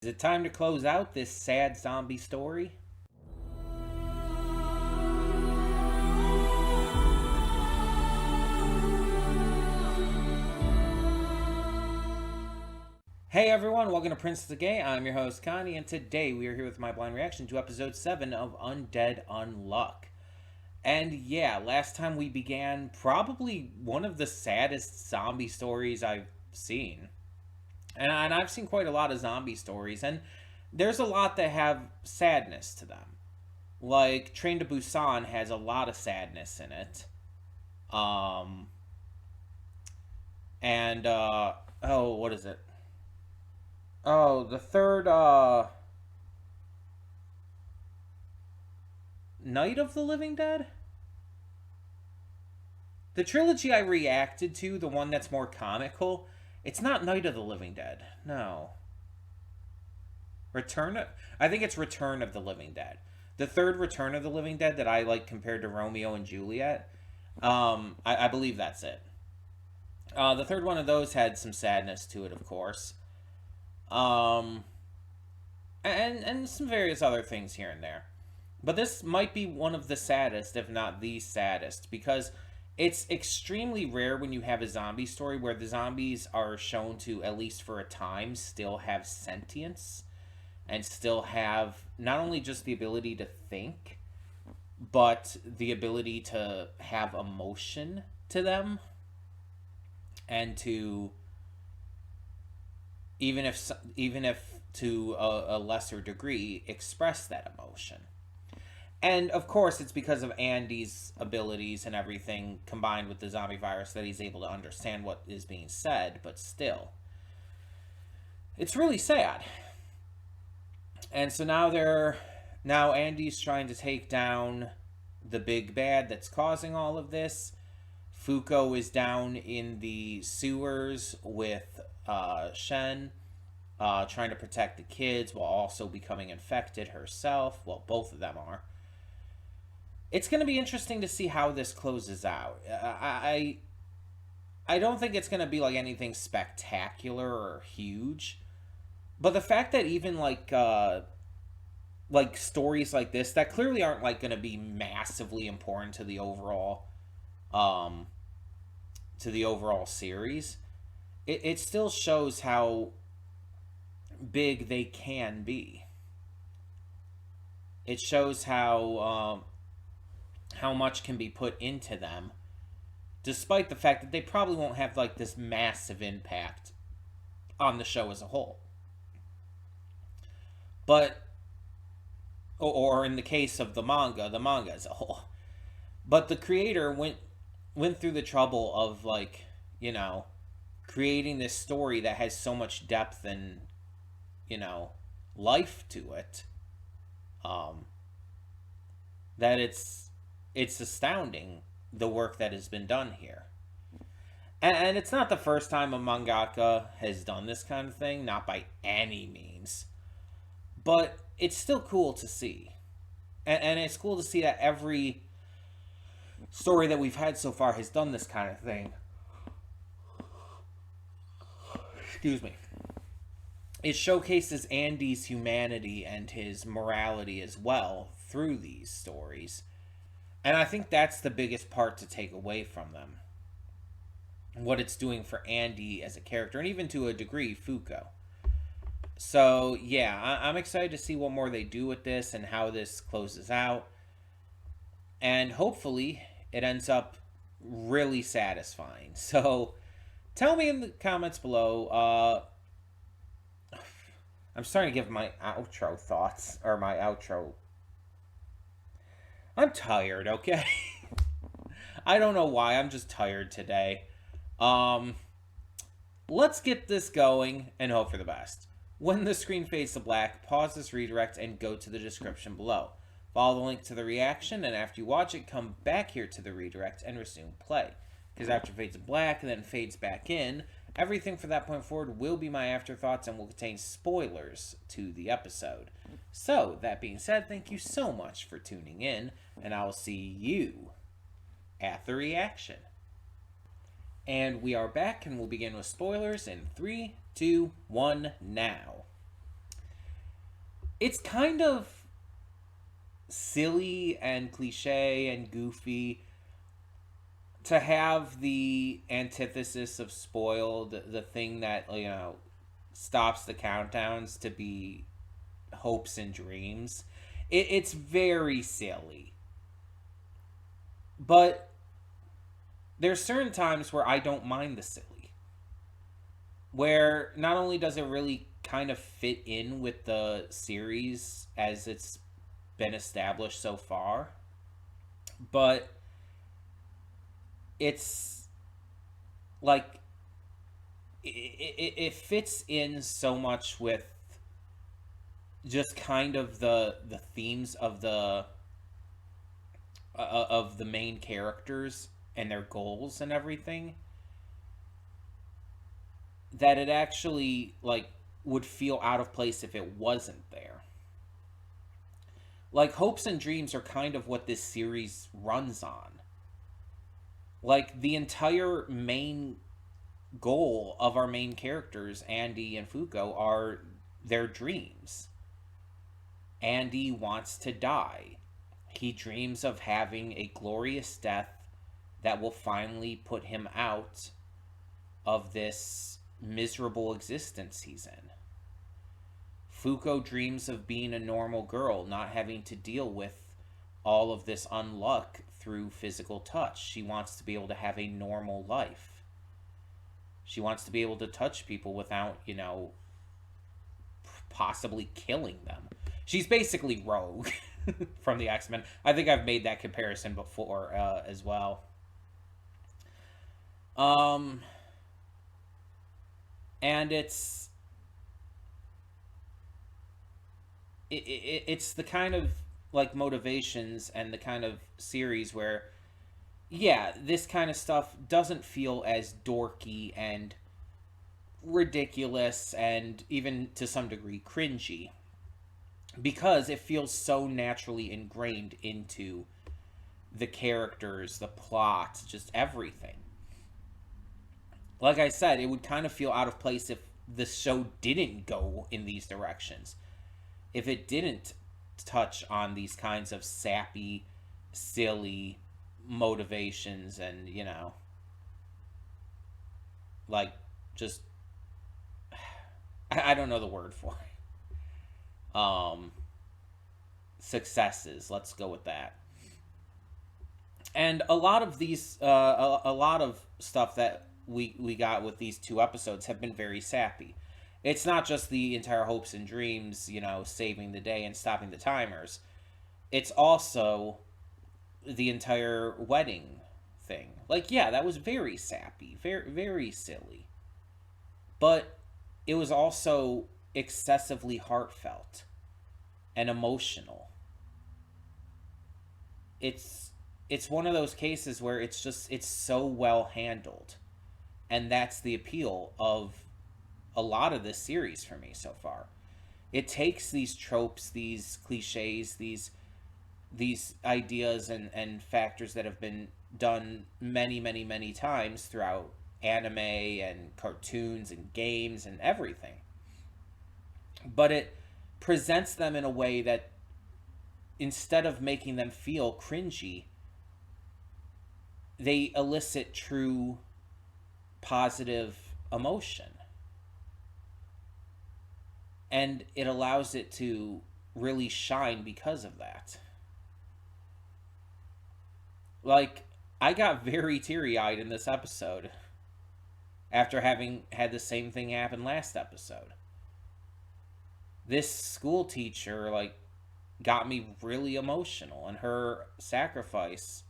Is it time to close out this sad zombie story? Hey everyone, welcome to Prince of the Gay. I'm your host Connie, and today we are here with my blind reaction to episode 7 of Undead Unluck. And yeah, last time we began probably one of the saddest zombie stories I've seen. And I've seen quite a lot of zombie stories, and there's a lot that have sadness to them. Like Train to Busan has a lot of sadness in it. Um and oh, what is it? Oh, the third Night of the Living Dead? The trilogy I reacted to, the one that's more comical, it's not Night of the Living Dead. No. I think it's Return of the Living Dead. The third Return of the Living Dead that I like compared to Romeo and Juliet. I believe that's it. The third one of those had some sadness to it, of course. Um, and some various other things here and there. But this might be one of the saddest, if not the saddest, because it's extremely rare when you have a zombie story where the zombies are shown to, at least for a time, still have sentience and still have not only just the ability to think, but the ability to have emotion to them and to even if to a lesser degree express that emotion. And of course, it's because of Andy's abilities and everything combined with the zombie virus that he's able to understand what is being said, but still. It's really sad. And so now Andy's trying to take down the big bad that's causing all of this. Fuko is down in the sewers with Shen, trying to protect the kids while also becoming infected herself. Well, both of them are. It's going to be interesting to see how this closes out. I don't think it's going to be like anything spectacular or huge, but the fact that even like stories like this that clearly aren't like going to be massively important um to the overall series, it still shows how big they can be. It shows how much can be put into them, despite the fact that they probably won't have like this massive impact on the show as a whole. But, or in the case of the manga as a whole. But the creator went through the trouble of like, creating this story that has so much depth and, life to it. That it's astounding the work that has been done here. And it's not the first time a mangaka has done this kind of thing, not by any means. But it's still cool to see. And it's cool to see that every story that we've had so far has done this kind of thing. Excuse me. It showcases Andy's humanity and his morality as well through these stories. And I think that's the biggest part to take away from them. What it's doing for Andy as a character, and even to a degree, Fuko. So, yeah, I'm excited to see what more they do with this and how this closes out. And hopefully, it ends up really satisfying. So, tell me in the comments below. I'm starting to give my outro thoughts, or my outro. I'm tired, okay? I don't know why, I'm just tired today. Let's get this going and hope for the best. When the screen fades to black, pause this redirect and go to the description below. Follow the link to the reaction, and after you watch it, come back here to the redirect and resume play. Because after it fades to black and then fades back in, everything from that point forward will be my afterthoughts and will contain spoilers to the episode. So, that being said, thank you so much for tuning in, and I will see you at the reaction. And we are back, and we'll begin with spoilers in 3, 2, 1, now. it's kind of silly and cliche and goofy to have the antithesis of spoiled, the thing that, stops the countdowns, to be hopes and dreams. It's very silly. But there's certain times where I don't mind the silly. Where not only does it really kind of fit in with the series as it's been established so far, but it's like it fits in so much with just kind of the themes of the main characters and their goals and everything, that it actually like would feel out of place if it wasn't there. Like, hopes and dreams are kind of what this series runs on. Like, the entire main goal of our main characters, Andy and Fuko, are their dreams. Andy wants to die. He dreams of having a glorious death that will finally put him out of this miserable existence he's in. Fuko dreams of being a normal girl, not having to deal with all of this unluck through physical touch. She wants to be able to have a normal life. She wants to be able to touch people without, possibly killing them. She's basically Rogue from the X-Men. I think I've made that comparison before as well. And it's the kind of like motivations and the kind of series where, yeah, this kind of stuff doesn't feel as dorky and ridiculous and even to some degree cringy, because it feels so naturally ingrained into the characters, the plot, just everything. Like I said, it would kind of feel out of place if the show didn't go in these directions. If it didn't touch on these kinds of sappy, silly motivations and, like, just, I don't know the word for it. Successes, let's go with that. And a lot of these, a lot of stuff that we got with these 2 episodes have been very sappy. It's not just the entire hopes and dreams, saving the day and stopping the timers. It's also the entire wedding thing. Like, yeah, that was very sappy, very, very silly. But it was also excessively heartfelt and emotional. It's one of those cases where it's so well handled. And that's the appeal of a lot of this series for me so far. It takes these tropes, these cliches, these ideas and factors that have been done many, many, many times throughout anime and cartoons and games and everything. But it presents them in a way that, instead of making them feel cringy, they elicit true positive emotion. And it allows it to really shine because of that. Like, I got very teary-eyed in this episode after having had the same thing happen last episode. This school teacher, like, got me really emotional, and her sacrifice,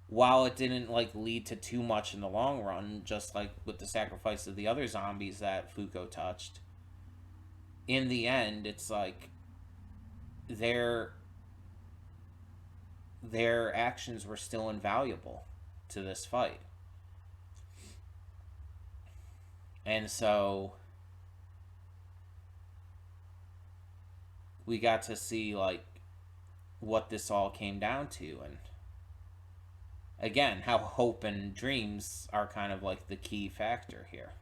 while it didn't, like, lead to too much in the long run, just like with the sacrifice of the other zombies that Fuko touched, in the end, it's like their actions were still invaluable to this fight. And so we got to see, like, what this all came down to, and again, how hope and dreams are kind of like the key factor here.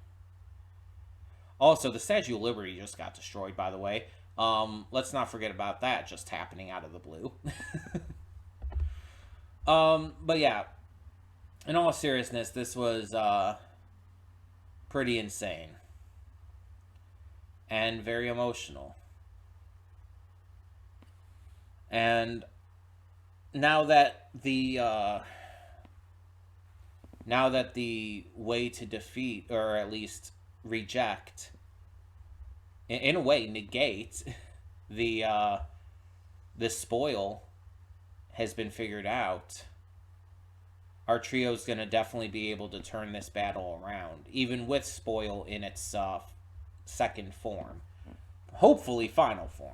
Also, the Statue of Liberty just got destroyed, by the way. Let's not forget about that just happening out of the blue. But yeah, in all seriousness, this was pretty insane and very emotional. And now that the way to defeat, or at least reject, in a way negate the spoil has been figured out, our trio's going to definitely be able to turn this battle around, even with spoil in its second form, hopefully final form.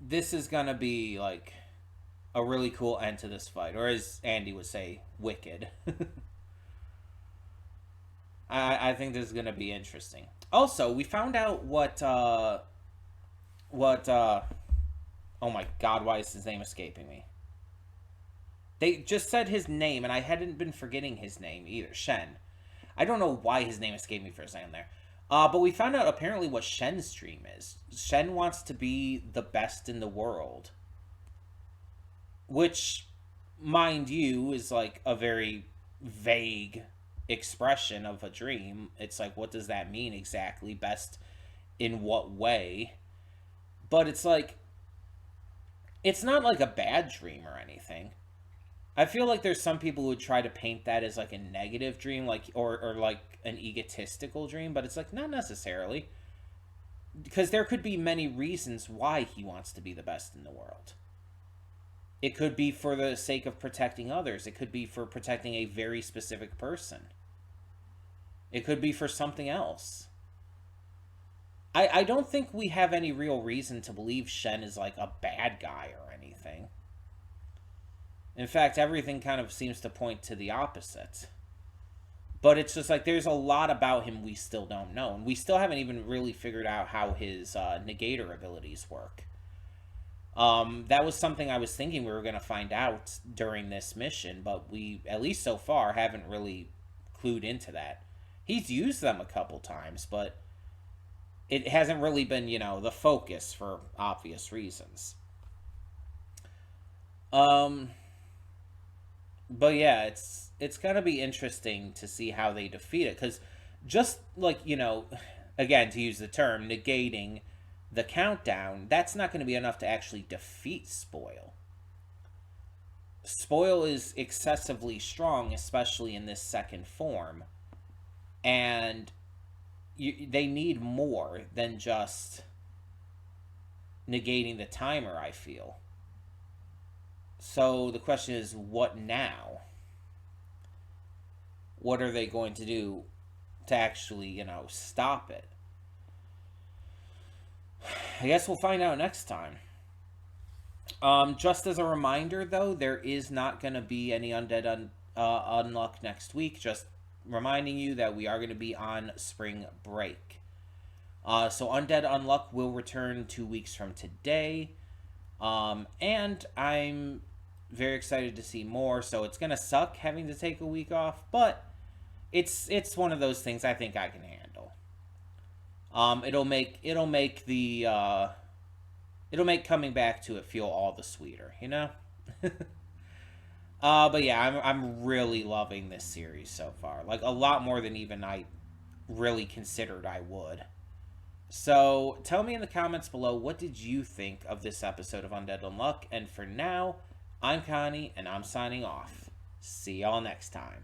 This is going to be like a really cool end to this fight, or as Andy would say, wicked. I think this is going to be interesting. Also, we found out what oh my god, why is his name escaping me? They just said his name, and I hadn't been forgetting his name either. Shen. I don't know why his name escaped me for a second there. But we found out apparently what Shen's dream is. Shen wants to be the best in the world. Which, mind you, is like a very vague expression of a dream. It's like, what does that mean exactly? Best in what way? But it's like, it's not like a bad dream or anything. I feel like there's some people who would try to paint that as like a negative dream, like or like an egotistical dream, but it's like not necessarily. Because there could be many reasons why he wants to be the best in the world. It could be for the sake of protecting others. It could be for protecting a very specific person. It could be for something else. I don't think we have any real reason to believe Shen is like a bad guy or anything. In fact, everything kind of seems to point to the opposite. But it's just like there's a lot about him we still don't know. And we still haven't even really figured out how his negator abilities work. That was something I was thinking we were going to find out during this mission. But we, at least so far, haven't really clued into that. He's used them a couple times, but it hasn't really been, you know, the focus for obvious reasons. But yeah, it's gonna be interesting to see how they defeat it, because just like, you know, again, to use the term, negating the countdown, that's not going to be enough to actually defeat Spoil. Spoil is excessively strong, especially in this second form, and they need more than just negating the timer, I feel. So the question is, what now? What are they going to do to actually, you know, stop it? I guess we'll find out next time. Just as a reminder, though, there is not going to be any Undead Unluck next week. Just reminding you that we are going to be on spring break. So Undead Unluck will return 2 weeks from today. And I'm very excited to see more, so it's gonna suck having to take a week off, but it's one of those things I think I can handle. It'll make coming back to it feel all the sweeter, you know? But yeah, I'm really loving this series so far. Like, a lot more than even I really considered I would. So, tell me in the comments below, what did you think of this episode of Undead Unluck? And for now, I'm Connie, and I'm signing off. See y'all next time.